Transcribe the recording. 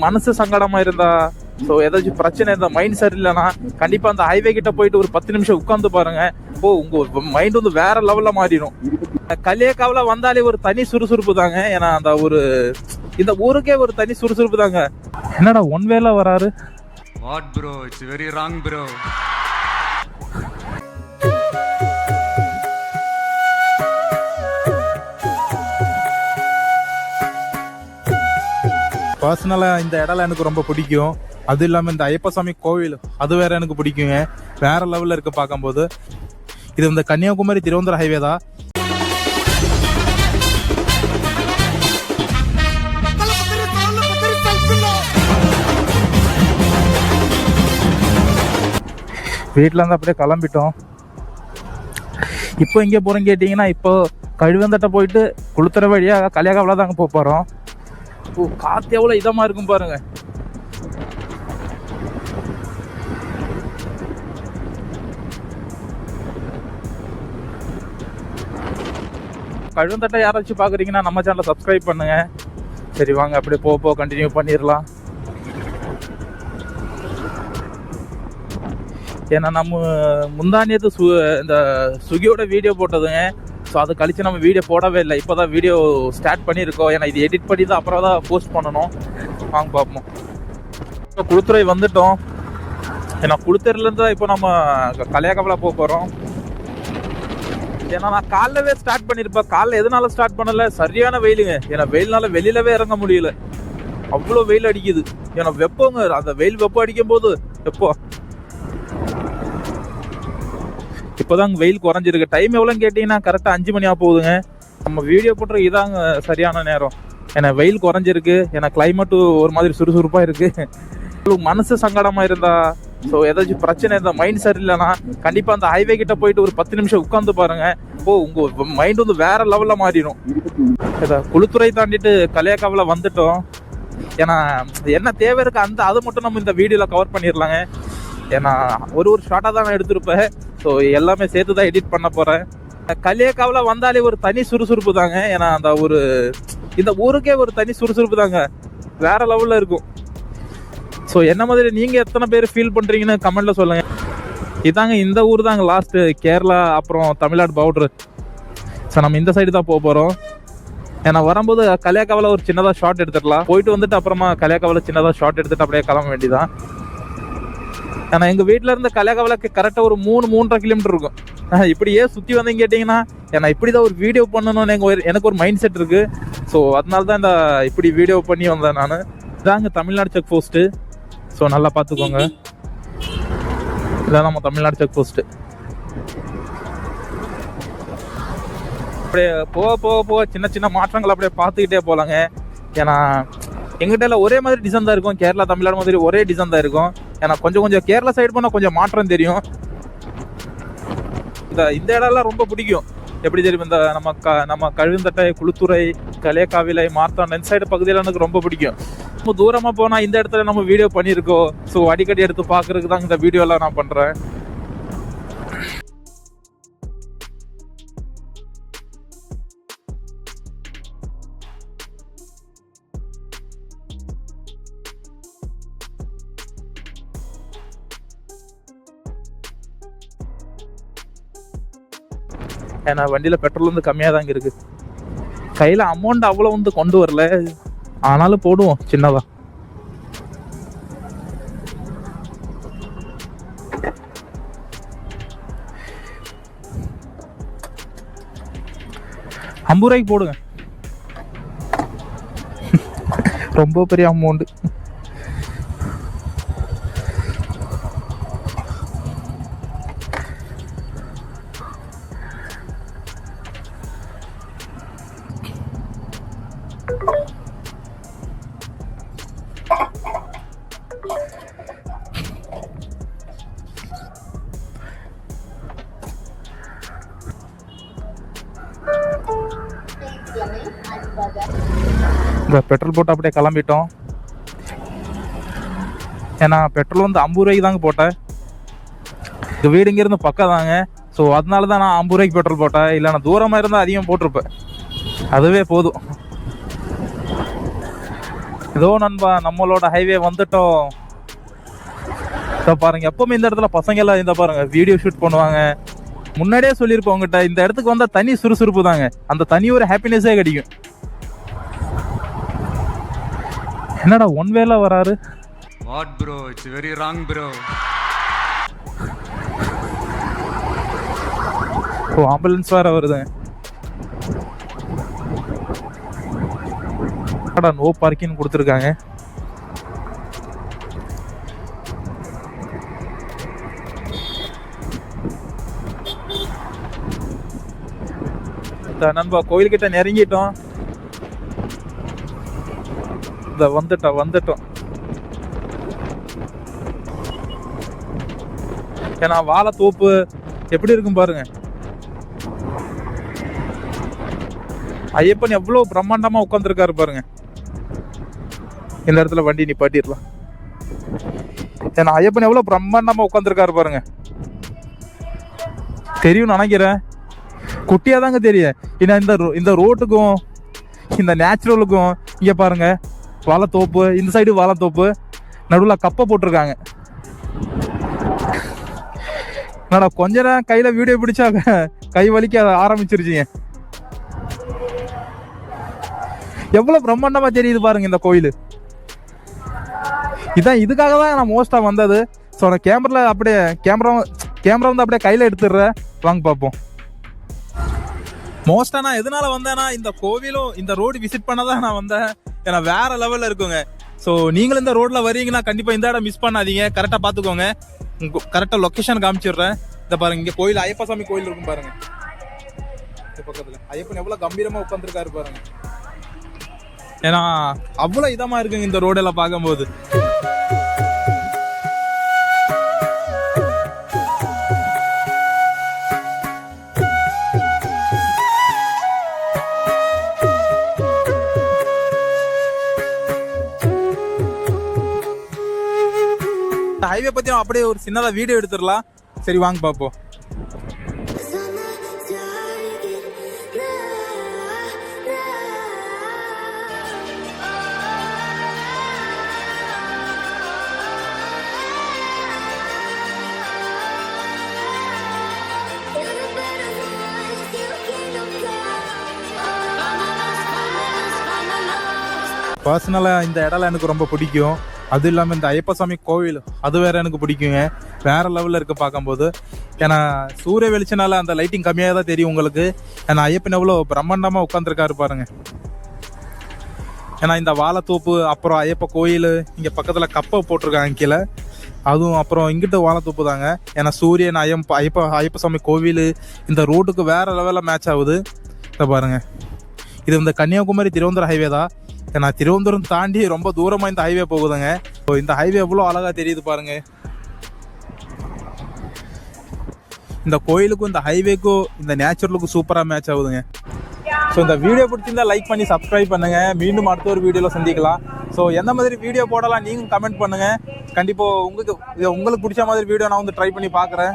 மனசு சங்கடமா இருந்தா, ஸோ ஏதாச்சும் பிரச்சனை இருந்தா, மைண்ட் சரியில்லைன்னா கண்டிப்பா அந்த ஹைவே கிட்ட போயிட்டு ஒரு 10 நிமிஷம் உட்காந்து பாருங்க. உங்க மைண்ட் வந்து வேற லெவல்ல மாறிடும். கலியக்காவில வந்தாலே ஒரு தனி சுறுசுறுப்பு தாங்க. ஏன்னா அந்த ஒரு இந்த ஊருக்கே ஒரு தனி சுறுசுறுப்பு தாங்க. என்னடா ஒன் வேல வராரு? What bro? It's very wrong bro. பர்சனலா இந்த இடம் எனக்கு ரொம்ப பிடிக்கும். அது இல்லாம இந்த ஐயப்பசாமி கோவில் அது வேற எனக்கு பிடிக்குங்க. வேற லெவல்ல இருக்கு பார்க்கும்போது. இது இந்த கன்னியாகுமரி திருவனந்தபுரம் ஹைவே தான். வீட்டுல இருந்து அப்படியே கிளம்பிட்டோம். இப்போ எங்கே போறோம் கேட்டீங்கன்னா, இப்போ கழுவந்தட்ட போயிட்டு குளுத்துற வழியா கலியக்காவில தாங்க போறோம். காத்து எவ்வளவு இதமா இருக்கும் பாருங்க. கழுவந்தட்டை யாராச்சும் பாக்குறீங்கன்னா நம்ம சேனலை சப்ஸ்கிரைப் பண்ணுங்க. சரி வாங்க அப்படியே போ கண்டினியூ பண்ணிடலாம். ஏன்னா நம்ம முந்தானியத்து இந்த சுகியோட வீடியோ போட்டதுங்க. ஸோ அது கழிச்சு நம்ம வீடியோ போடவே இல்லை. இப்போ தான் வீடியோ ஸ்டார்ட் பண்ணியிருக்கோம். ஏன்னா இது எடிட் பண்ணி தான் அப்புறம் தான் போஸ்ட் பண்ணணும். வாங்க பார்ப்போம். இப்போ குளுத்துறை வந்துட்டோம். ஏன்னா குளுத்துறையிலேருந்து தான் இப்போ நம்ம கலியக்காவில போகிறோம். ஏன்னா நான் காலைலவே ஸ்டார்ட் பண்ணியிருப்பேன். காலைல எதனால ஸ்டார்ட் பண்ணல, சரியான வெயிலுங்க. ஏன்னா வெயில்னால வெளியிலவே இறங்க முடியல. அவ்வளோ வெயில் அடிக்குது. ஏன்னா வெப்பங்க, அந்த வெயில் வெப்பம் அடிக்கும் போது இப்போதாங்க வெயில் குறைஞ்சிருக்கு. டைம் எவ்வளோன்னு கேட்டிங்கன்னா கரெக்டாக 5 மணி ஆக போகுதுங்க. நம்ம வீடியோ போட்டுற இதாங்க சரியான நேரம். ஏன்னா வெயில் குறைஞ்சிருக்கு. ஏன்னா கிளைமேட்டு ஒரு மாதிரி சுறுசுறுப்பாக இருக்குது. உங்களுக்கு மனசு சங்கடமாக இருந்தா, ஸோ ஏதாச்சும் பிரச்சனை இருந்தால், மைண்ட் சரியில்லைன்னா கண்டிப்பாக அந்த ஹைவே கிட்ட போயிட்டு ஒரு 10 நிமிஷம் உட்காந்து பாருங்க. உங்கள் மைண்ட் வந்து வேற லெவலில் மாறிடும். குளுத்துறை தாண்டிட்டு கலியக்காவில வந்துட்டோம். ஏன்னா என்ன தேவை இருக்கு அதை மட்டும் நம்ம இந்த வீடியோவில் கவர் பண்ணிடலாங்க. ஏன்னா ஒரு ஷார்ட்டாக தான் நான் எடுத்திருப்பேன். ஸோ எல்லாமே சேர்த்து தான் எடிட் பண்ண போகிறேன். கலியக்காவில வந்தாலே ஒரு தனி சுறுசுறுப்பு தாங்க. ஏன்னா அந்த ஒரு இந்த ஊருக்கே ஒரு தனி சுறுசுறுப்பு தாங்க. வேற லெவலில் இருக்கும். ஸோ என்ன மாதிரி நீங்கள் எத்தனை பேர் ஃபீல் பண்ணுறீங்கன்னு கமெண்ட்ல சொல்லுங்க. இதாங்க இந்த ஊர் தாங்க லாஸ்ட்டு. கேரளா அப்புறம் தமிழ்நாடு பவுடர். ஸோ நம்ம இந்த சைடு தான் போகிறோம். ஏன்னா வரும்போது கலியக்காவில ஒரு சின்னதாக ஷார்ட் எடுத்துடலாம். போயிட்டு வந்துட்டு அப்புறமா கலியக்காவில சின்னதாக ஷார்ட் எடுத்துட்டு அப்படியே கிளம்ப வேண்டியதான். ஏன்னா எங்கள் வீட்டில் இருந்து கலியக்காவிலக்கு கரெக்டாக ஒரு 3-3.5 கிலோமீட்டர் இருக்கும். இப்படியே சுற்றி வந்தீங்க கேட்டிங்கன்னா, ஏன்னா இப்படி தான் ஒரு வீடியோ பண்ணணும்னு எனக்கு ஒரு மைண்ட் செட் இருக்குது. ஸோ அதனால தான் இந்த இப்படி வீடியோ பண்ணி வந்தேன் நான். இதாங்க தமிழ்நாடு செக் போஸ்ட்டு. ஸோ நல்லா பார்த்துக்கோங்க. இதான் நம்ம தமிழ்நாடு செக் போஸ்ட்டு. அப்படியே போக சின்ன சின்ன மாற்றங்கள் அப்படியே பார்த்துக்கிட்டே போகலாங்க. ஏன்னா எங்கிட்ட எல்லாம் ஒரே மாதிரி டிசைன் தான் இருக்கும். கேரளா தமிழ்நாடு மாதிரி ஒரே டிசைன் தான் இருக்கும். ஏன்னா கொஞ்சம் கேரளா சைடு போனால் கொஞ்சம் மாற்றம் தெரியும். இந்த இடம்லாம் ரொம்ப பிடிக்கும். எப்படி தெரியும், இந்த நம்ம கழுவந்தட்டை, குளுத்துறை, கலியக்காவிலை, மார்த்தாண்டம் இந்த சைடு பகுதியில் எனக்கு ரொம்ப பிடிக்கும். ரொம்ப தூரமாக போனால் இந்த இடத்துல நம்ம வீடியோ பண்ணியிருக்கோம். ஸோ அடிக்கடி எடுத்து பார்க்கறதுக்கு தான் இந்த வீடியோலாம் நான் பண்ணுறேன். ஏன்னா வண்டியில் பெட்ரோல் வந்து கம்மியாக தாங்க இருக்கு. கையில் அமௌண்ட் அவ்வளோ வந்து கொண்டு வரல. ஆனாலும் போடுவோம் சின்னதா. ₹50 போடுங்க. ரொம்ப பெரிய அமௌண்ட். இந்த பெட்ரோல் போட்டு அப்படியே கிளம்பிட்டோம். ஏன்னா பெட்ரோல் வந்து ₹50 தாங்க போட்டேன். இந்த வீடு இங்கிருந்து பக்கம் தாங்க. ஸோ அதனால தான் நான் ₹50 பெட்ரோல் போட்டேன். இல்லை நான் தூரமாக இருந்தால் அதிகம் போட்டிருப்பேன். அதுவே போதும். ஏதோ நண்பா நம்மளோட ஹைவே வந்துட்டோம். இதை பாருங்க, எப்பவுமே இந்த இடத்துல பசங்க எல்லாம் இந்த பாருங்க வீடியோ ஷூட் பண்ணுவாங்க. முன்னாடியே சொல்லியிருப்போம் உங்ககிட்ட, இந்த இடத்துக்கு வந்தா தனி சுறுசுறுப்பு தாங்க, அந்த தனி ஒரு ஹாப்பினஸே கிடைக்கும். என்னடா ஒன் வேல வராரு? What bro? It's very wrong bro. ஓ, ஆம்புலன்ஸ் வேற வருதுங்க. நோ பார்க்கிங் கொடுத்துருக்காங்க. நண்பா கோயில்கிட்ட நெருங்கிட்டோம். வந்துட்டோம். ஏன்னா வாழைத்தோப்பு எப்படி இருக்கும் பாருங்க. ஐயப்பன் எவ்வளவு பிரம்மாண்டமா உட்கார்ந்துருக்காரு பாருங்க. இந்த இடத்துல வண்டி நிப்பாட்டிடலாம். ஏன்னா ஐயப்பன் எவ்வளவு பிரம்மாண்டமா உட்கார்ந்துருக்காரு பாருங்க. தெரியும் நினைக்கிறேன், குட்டியா தாங்க தெரியும். ஏன்னா இந்த ரோட்டுக்கும் இந்த நேச்சுரலுக்கும் இங்க பாருங்க வாழைத்தோப்பு, இந்த சைடு வாழைத்தோப்பு, நடுவில் கப்பை போட்டிருக்காங்க. என்னடா கொஞ்ச நேரம் கையில வீடியோ பிடிச்சா கை வலிக்க ஆரம்பிச்சிருச்சுங்க. எவ்வளவு பிரம்மாண்டமா தெரியுது பாருங்க இந்த கோயில். இதுக்காக தான் நான் மோஸ்டா வந்தது. ஸோ நான் கேமரா வந்து அப்படியே கையில எடுத்துடுறேன். வாங்க பார்ப்போம். மோஸ்டா நான் எதனால வந்தேன்னா, இந்த கோவிலும் இந்த ரோடு விசிட் பண்ணதான் நான் வந்தேன். ஏன்னா வேற லெவல்ல இருக்குங்க. ஸோ நீங்களும் இந்த ரோட்ல வரீங்கன்னா கண்டிப்பா இந்த இடம் மிஸ் பண்ணாதீங்க. கரெக்டா பாத்துக்கோங்க. கரெக்டா லொகேஷன் காமிச்சிடுறேன். இந்த பாருங்க, இங்க கோயில் ஐயப்ப சாமி கோயில் இருக்கும் பாருங்க. இந்த பக்கத்துல ஐயப்பன் எவ்வளவு கம்பீரமா உட்கார்ந்துருக்காரு பாருங்க. ஏன்னா அவ்வளவு இதமா இருக்குங்க இந்த ரோடெல்லாம் பார்க்கும்போது. ஹைவே பத்தி அப்படியே ஒரு சின்னதா வீடியோ எடுத்துடலாம். சரி வாங்க பாப்போம். பர்சனலா இந்த இடம் எனக்கு ரொம்ப பிடிக்கும். அது இல்லாமல் இந்த ஐயப்ப சாமி கோவில் அது வேற எனக்கு பிடிக்குங்க. வேற லெவலில் இருக்கு பார்க்கும்போது. ஏன்னா சூரிய வெளிச்சனால அந்த லைட்டிங் கம்மியாக தான் தெரியும் உங்களுக்கு. ஏன்னா ஐயப்பன் எவ்வளோ பிரம்மாண்டமாக உட்காந்துருக்காரு பாருங்க. ஏன்னா இந்த வாழைத்தோப்பு, அப்புறம் ஐயப்ப கோயில், இங்கே பக்கத்தில் கப்பை போட்டிருக்காங்க கீழே. அதுவும் அப்புறம் இங்கிட்ட வாழைத்தோப்பு தாங்க. ஏன்னா சூரியன் ஐயப்ப சாமி கோவில் இந்த ரோட்டுக்கு வேற லெவலில் மேட்ச் ஆகுது. இதை பாருங்க, இது இந்த கன்னியாகுமரி திருவனந்தபுரம் ஹைவே தான். ஏன்னா திருவனந்தபுரம் தாண்டி ரொம்ப தூரமா இந்த ஹைவே போகுதுங்க. இந்த ஹைவே எவ்வளோ அழகா தெரியுது பாருங்க. இந்த கோயிலுக்கும் இந்த ஹைவேக்கும் இந்த நேச்சுரலுக்கும் சூப்பரா மேட்ச் ஆகுதுங்க. ஸோ இந்த வீடியோ பிடிச்சிருந்தா லைக் பண்ணி சப்ஸ்கிரைப் பண்ணுங்க. மீண்டும் அடுத்த ஒரு வீடியோல சந்திக்கலாம். ஸோ எந்த மாதிரி வீடியோ போடலாம் நீங்களும் கமெண்ட் பண்ணுங்க. கண்டிப்பா உங்களுக்கு பிடிச்ச மாதிரி வீடியோ நான் வந்து ட்ரை பண்ணி பார்க்குறேன்.